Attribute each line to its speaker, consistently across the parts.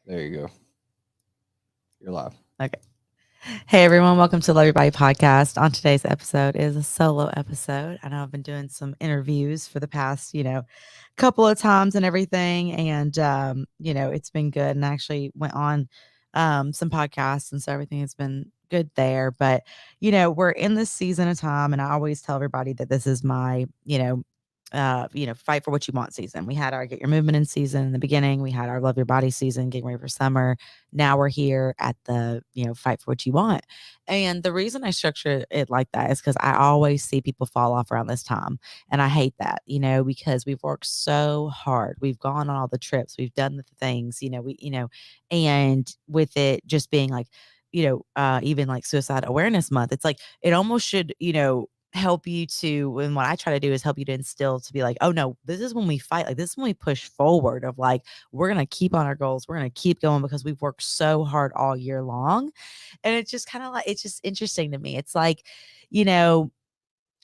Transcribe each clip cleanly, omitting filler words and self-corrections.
Speaker 1: There you go. You're live.
Speaker 2: Okay. Hey everyone, welcome to LYB Podcast. On today's episode is a solo episode. I know I've been doing some interviews for the past, couple of times and everything, and it's been good. And I actually went on some podcasts, and so everything has been good there. But we're in this season of time, and I always tell everybody that this is my, fight for what you want season. We had our get your movement in season in the beginning. We had our love your body season, getting ready for summer. Now we're here at the, fight for what you want. And the reason I structure it like that is because I always see people fall off around this time. And I hate that, because we've worked so hard. We've gone on all the trips, we've done the things, and with it just being like, even like Suicide Awareness Month, it's like it almost should, help you to, and what I try to do is help you to instill to be like, oh no, this is when we fight, like this is when we push forward of like, we're gonna keep on our goals, we're gonna keep going because we've worked so hard all year long. And it's just kind of like, it's just interesting to me. It's like, you know,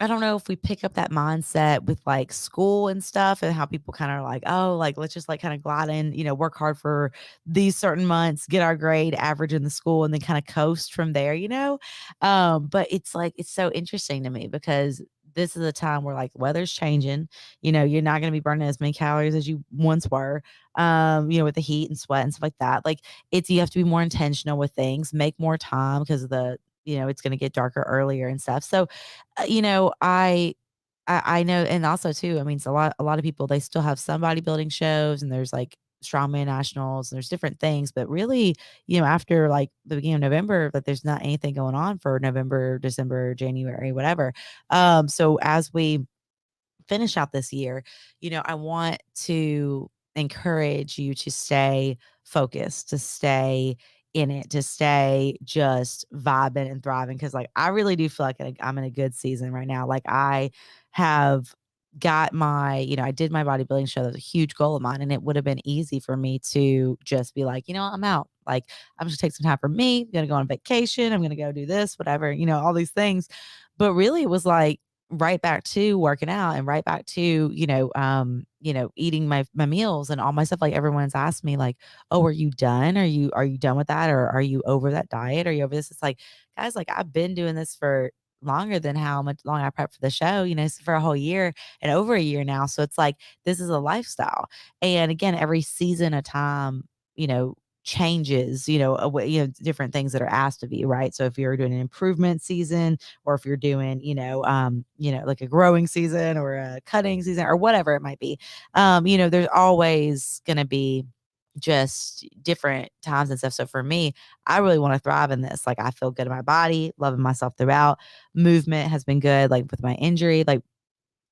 Speaker 2: I don't know if we pick up that mindset with like school and stuff and how people kind of like, oh, like let's just like kind of glide in, work hard for these certain months, get our grade average in the school and then kind of coast from there. But it's like it's so interesting to me because this is a time where like weather's changing, you're not going to be burning as many calories as you once were, with the heat and sweat and stuff like that. Like it's, you have to be more intentional with things, make more time because of the, it's going to get darker earlier and stuff. So I know, and also too, I mean, it's a lot of people, they still have some bodybuilding shows and there's like strongman nationals, and there's different things, but really, after like the beginning of November, that there's not anything going on for November, December, January, whatever. So as we finish out this year, I want to encourage you to stay focused, to stay in it, to stay just vibing and thriving. Cause like I really do feel like I'm in a good season right now. Like I have got my, I did my bodybuilding show. That was a huge goal of mine. And it would have been easy for me to just be like, I'm out. Like I'm just gonna take some time for me. I'm gonna go on vacation. I'm gonna go do this, whatever, all these things. But really it was like, right back to working out and right back to, eating my meals and all my stuff. Like everyone's asked me like, "Oh, are you done? Are you done with that? Or are you over that diet? Are you over this?" It's like, guys, like I've been doing this for longer than how much long I prepped for the show, it's for a whole year and over a year now. So it's like this is a lifestyle. And again, every season of time, changes, different things that are asked of you, right? So if you're doing an improvement season, or if you're doing, like a growing season or a cutting season or whatever it might be, there's always going to be just different times and stuff. So for me, I really want to thrive in this. Like I feel good in my body, loving myself throughout. Movement has been good, like with my injury, like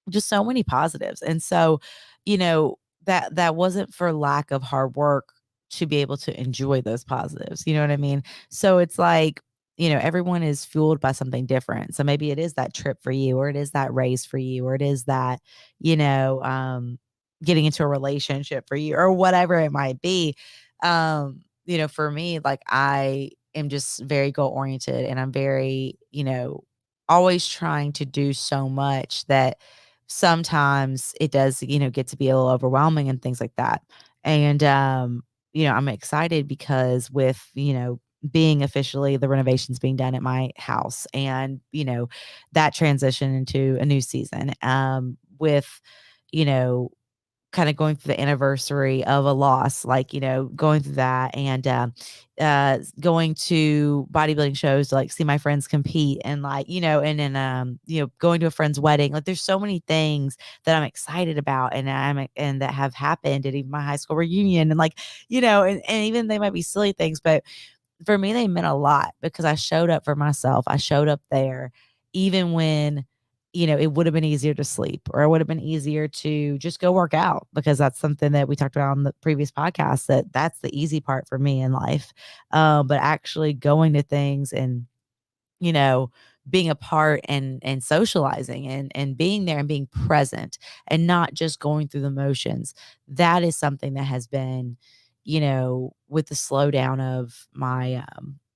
Speaker 2: just so many positives. And so, you know, that wasn't for lack of hard work to be able to enjoy those positives. You know what I mean? So it's like, everyone is fueled by something different. So maybe it is that trip for you, or it is that race for you, or it is that, you know, getting into a relationship for you, or whatever it might be. For me, like I am just very goal oriented, and I'm very, always trying to do so much that sometimes it does, get to be a little overwhelming and things like that. And I'm excited because with, being officially the renovations being done at my house, and, that transition into a new season, with, you know, kind of going through the anniversary of a loss, like, going through that, and going to bodybuilding shows to like see my friends compete, and like, and then going to a friend's wedding. Like there's so many things that I'm excited about, and that have happened at even my high school reunion, and like, and even they might be silly things, but for me they meant a lot because I showed up for myself. I showed up there even when, it would have been easier to sleep, or it would have been easier to just go work out, because that's something that we talked about on the previous podcast, that's the easy part for me in life. But actually going to things and, you know, being a part, and socializing, and being there and being present, and not just going through the motions. That is something that has been, with the slowdown of my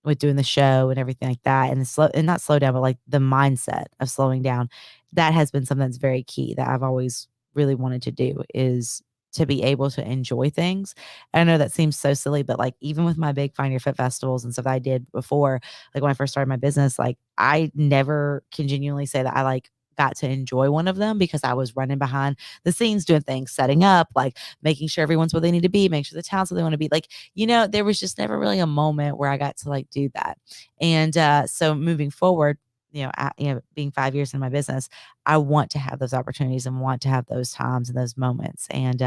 Speaker 2: with doing the show and everything like that, and the slow, and not slow down, but like the mindset of slowing down. That has been something that's very key that I've always really wanted to do, is to be able to enjoy things. I know that seems so silly, but like even with my big Find Your Fit festivals and stuff that I did before, like when I first started my business, like I never can genuinely say that I like got to enjoy one of them because I was running behind the scenes doing things, setting up, like making sure everyone's where they need to be, make sure the town's where they want to be. Like, there was just never really a moment where I got to like do that. And so moving forward, being 5 years in my business, I want to have those opportunities and want to have those times and those moments and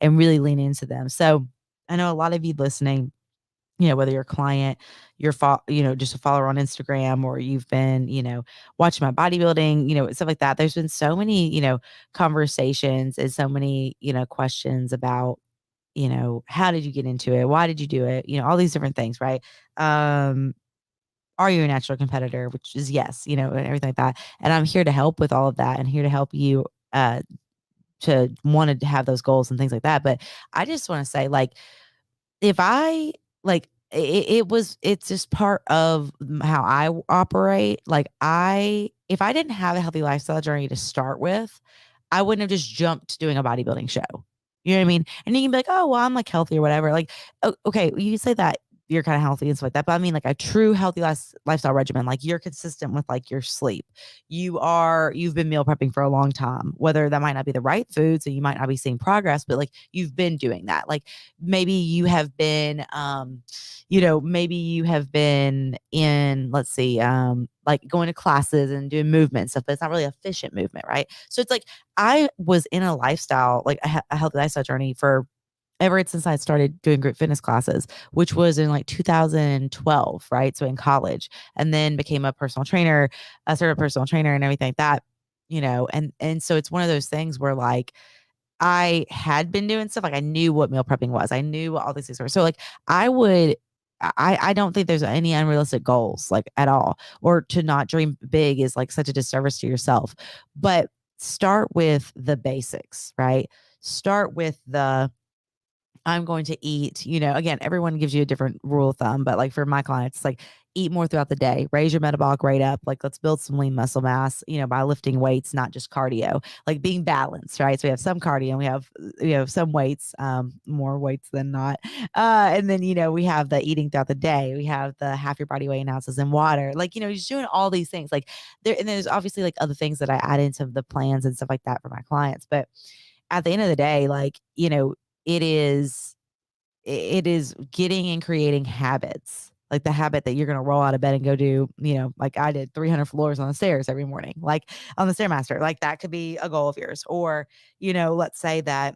Speaker 2: really lean into them. So I know a lot of you listening, whether you're a client, just a follower on Instagram, or you've been, watching my bodybuilding, stuff like that. There's been so many, conversations and so many, questions about, how did you get into it? Why did you do it? All these different things, right? Are you a natural competitor? Which is yes, and everything like that. And I'm here to help with all of that and here to help you to want to have those goals and things like that. But I just want to say, like, if I like it's just part of how I operate. Like if I didn't have a healthy lifestyle journey to start with, I wouldn't have just jumped to doing a bodybuilding show. You know what I mean? And you can be like, oh, well, I'm like healthy or whatever. Like, okay, you say that you're kind of healthy and stuff like that. But I mean, like a true healthy lifestyle regimen, like you're consistent with like your sleep. You've been meal prepping for a long time, whether that might not be the right food. So you might not be seeing progress, but like you've been doing that. Like maybe you have been, maybe you have been in, let's see, like going to classes and doing movement stuff, but it's not really efficient movement, right? So it's like I was in a lifestyle, like a healthy lifestyle journey for ever since I started doing group fitness classes, which was in like 2012, right? So in college, and then became a personal trainer, a certified personal trainer, and everything like that. And so it's one of those things where like I had been doing stuff, like I knew what meal prepping was. I knew what all these things were. So like I don't think there's any unrealistic goals like at all, or to not dream big is like such a disservice to yourself. But start with the basics, right? Start with the I'm going to eat, again, everyone gives you a different rule of thumb, but like for my clients, like eat more throughout the day, raise your metabolic rate up. Like let's build some lean muscle mass, by lifting weights, not just cardio, like being balanced, right? So we have some cardio and we have some weights, more weights than not. And then, we have the eating throughout the day. We have the half your body weight in ounces in water. Like, just doing all these things like and there's obviously like other things that I add into the plans and stuff like that for my clients. But at the end of the day, like, it is it is getting and creating habits, like the habit that you're going to roll out of bed and go do, like I did 300 floors on the stairs every morning, like on the Stairmaster. Like that could be a goal of yours. Or, let's say that,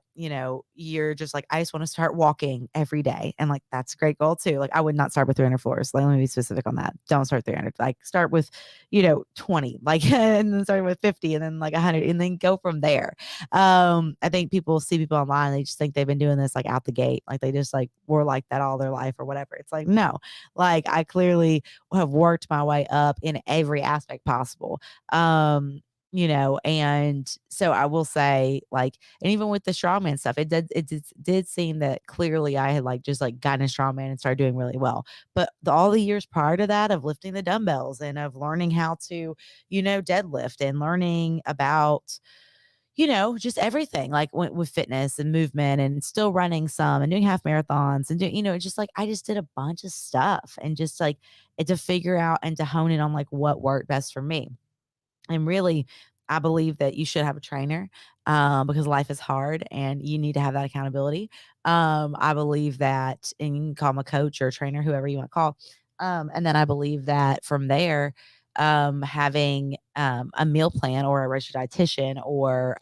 Speaker 2: you're just like, I just want to start walking every day. And like, that's a great goal too. Like I would not start with 300 floors. Like, let me be specific on that. Don't start 300, like start with, 20, like, and then start with 50 and then like 100 and then go from there. I think people see people online, they just think they've been doing this like out the gate. Like they just like were like that all their life or whatever. It's like, no, like I clearly have worked my way up in every aspect possible. And so I will say, like, and even with the strongman stuff, it did seem that clearly I had like just like gotten a strongman and started doing really well. But all the years prior to that of lifting the dumbbells and of learning how to, deadlift and learning about, just everything like with fitness and movement and still running some and doing half marathons and doing, just like I just did a bunch of stuff and just like to figure out and to hone in on like what worked best for me. And really, I believe that you should have a trainer because life is hard and you need to have that accountability. I believe that, and you can call them a coach or a trainer, whoever you want to call. And then I believe that from there, having a meal plan or a registered dietitian or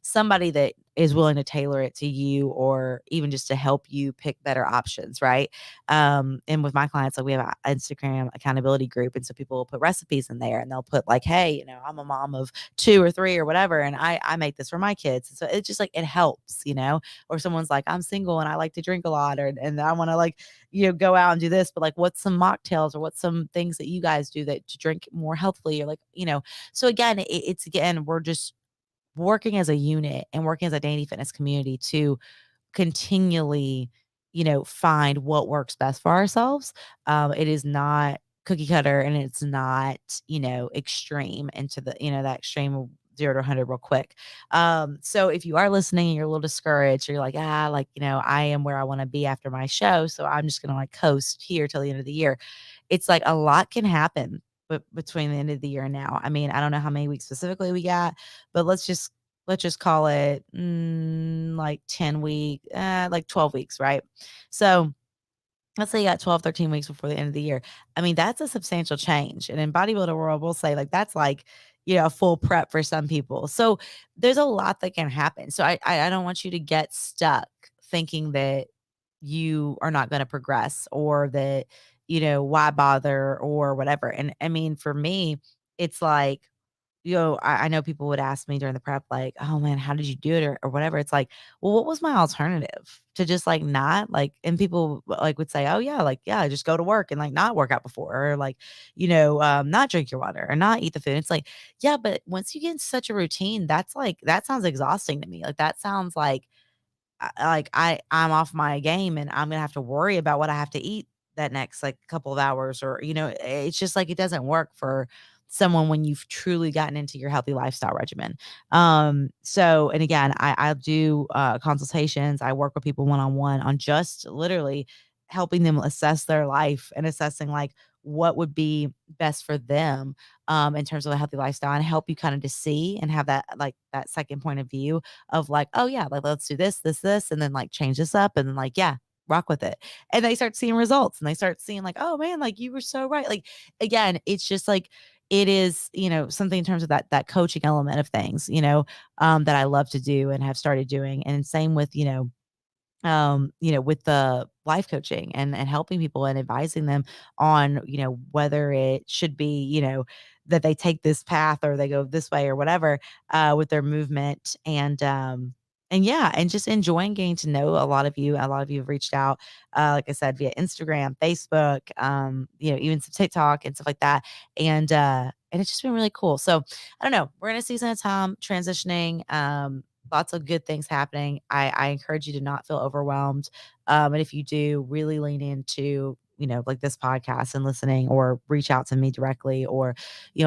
Speaker 2: somebody that is willing to tailor it to you or even just to help you pick better options, right? And with my clients, like we have an Instagram accountability group. And so people will put recipes in there and they'll put like, hey, I'm a mom of 2 or 3 or whatever. And I make this for my kids. So it's just like, it helps, or someone's like, I'm single and I like to drink a lot and I want to like, go out and do this, but like, what's some mocktails or what's some things that you guys do that to drink more healthily or like, so again, it's again, we're just working as a unit and working as a Dani Fitness community to continually, find what works best for ourselves. It is not cookie cutter and it's not, extreme into the, that extreme 0 to 100 real quick. So if you are listening and you're a little discouraged, or you're like, like, I am where I want to be after my show, so I'm just going to like coast here till the end of the year. It's like a lot can happen between the end of the year and now. I mean, I don't know how many weeks specifically we got, but let's just call it like 10 week, like 12 weeks, right? So let's say you got 12, 13 weeks before the end of the year. I mean, that's a substantial change. And in bodybuilder world, we'll say like that's like, a full prep for some people. So there's a lot that can happen. So I don't want you to get stuck thinking that you are not going to progress, or that, why bother or whatever. And I mean, for me, it's like, I know people would ask me during the prep, like, "Oh man, how did you do it?" Or whatever. It's like, well, what was my alternative to just like not like? And people like would say, "Oh yeah, like yeah, just go to work and like not work out before, or like, not drink your water or not eat the food." It's like, yeah, but once you get in such a routine, that's like that sounds exhausting to me. Like that sounds like I'm off my game and I'm gonna have to worry about what I have to eat that next like couple of hours, or it's just like it doesn't work for someone when you've truly gotten into your healthy lifestyle regimen. So and again, I do consultations. I work with people one-on-one on just literally helping them assess their life and assessing like what would be best for them in terms of a healthy lifestyle, and help you kind of to see and have that like that second point of view of like, oh yeah, like let's do this, and then like change this up, and then like, yeah, rock with it. And they start seeing results, and they start seeing like, oh man, like you were so right. Like again, it's just like it is, something in terms of that coaching element of things, that I love to do and have started doing. And same with, with the life coaching and helping people and advising them on, whether it should be, that they take this path or they go this way or whatever, with their movement. And yeah, and just enjoying getting to know a lot of you. A lot of you have reached out, like I said, via Instagram, Facebook, even some TikTok and stuff like that. And it's just been really cool. So I don't know. We're in a season of time transitioning. Lots of good things happening. I encourage you to not feel overwhelmed. And if you do, really lean into, like this podcast and listening, or reach out to me directly, or,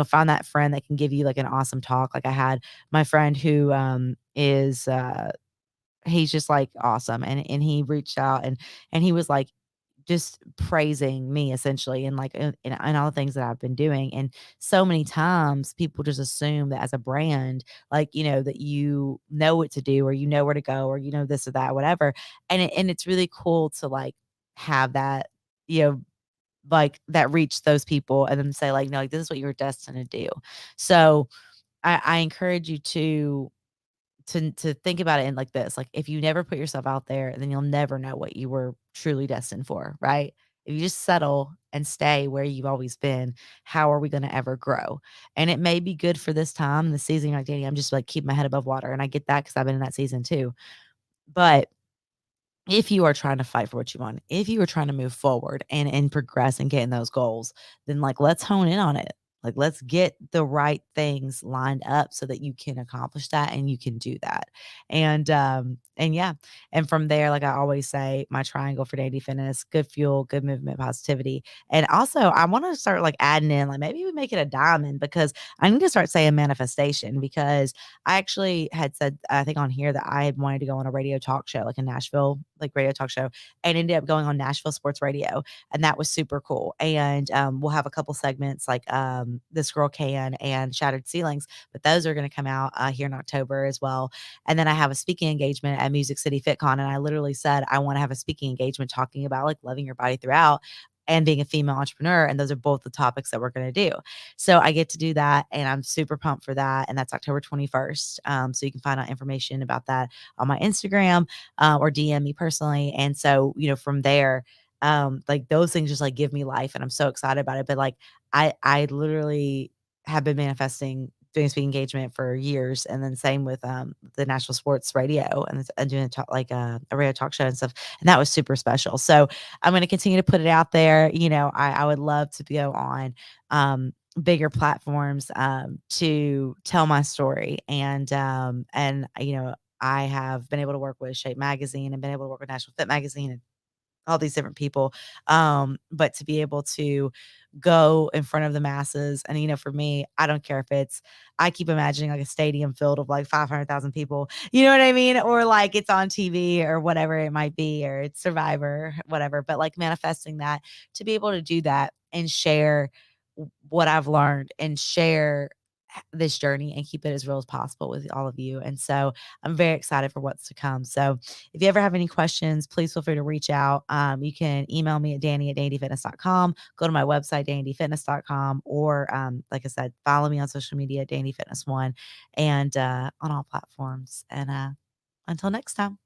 Speaker 2: find that friend that can give you like an awesome talk. Like I had my friend who is he's just like awesome. And he reached out, and he was like, just praising me essentially, and like in all the things that I've been doing. And so many times people just assume that as a brand, like, that you know what to do, or you know where to go, or this or that, whatever. And it's really cool to like have that, you know, like that reach those people and then say like, no, like this is what you're destined to do. So I encourage you to think about it in like this. Like if you never put yourself out there, then you'll never know what you were truly destined for, right? If you just settle and stay where you've always been, how are we going to ever grow? And it may be good for this time in the season. You're like, Danny, I'm just like keep my head above water. And I get that because I've been in that season too. But if you are trying to fight for what you want, if you are trying to move forward and progress and getting those goals, then like let's hone in on it. Like let's get the right things lined up so that you can accomplish that and you can do that. And yeah. And from there, like I always say, my triangle for daily fitness, good fuel, good movement, positivity. And also I want to start like adding in, like maybe we make it a diamond, because I need to start saying manifestation, because I actually had said, I think on here, that I had wanted to go on a radio talk show, like a Nashville, like radio talk show, and ended up going on Nashville Sports Radio. And that was super cool. And we'll have a couple segments like This Girl Can and Shattered Ceilings, but those are going to come out here in October as well. And then I have a speaking engagement at Music City FitCon. And I literally said, I want to have a speaking engagement talking about like loving your body throughout and being a female entrepreneur. And those are both the topics that we're going to do. So I get to do that, and I'm super pumped for that. And that's October 21st. So you can find out information about that on my Instagram, or DM me personally. And so, from there, like those things just like give me life, and I'm so excited about it. But like, I literally have been manifesting doing speaking engagement for years, and then same with the National Sports Radio, and doing a radio talk show and stuff, and that was super special. So I'm going to continue to put it out there. I would love to go on bigger platforms to tell my story, and I have been able to work with Shape Magazine and been able to work with National Fit Magazine and all these different people. But to be able to go in front of the masses, and, for me, I don't care if I keep imagining like a stadium filled of like 500,000 people, you know what I mean? Or like it's on TV or whatever it might be, or it's Survivor, whatever, but like manifesting that, to be able to do that and share what I've learned and share this journey and keep it as real as possible with all of you. And so I'm very excited for what's to come. So if you ever have any questions, please feel free to reach out. You can email me at Dani@DaniDFitness.com, go to my website, DaniDFitness.com, or like I said, follow me on social media, DaniFitness1, and on all platforms. And until next time.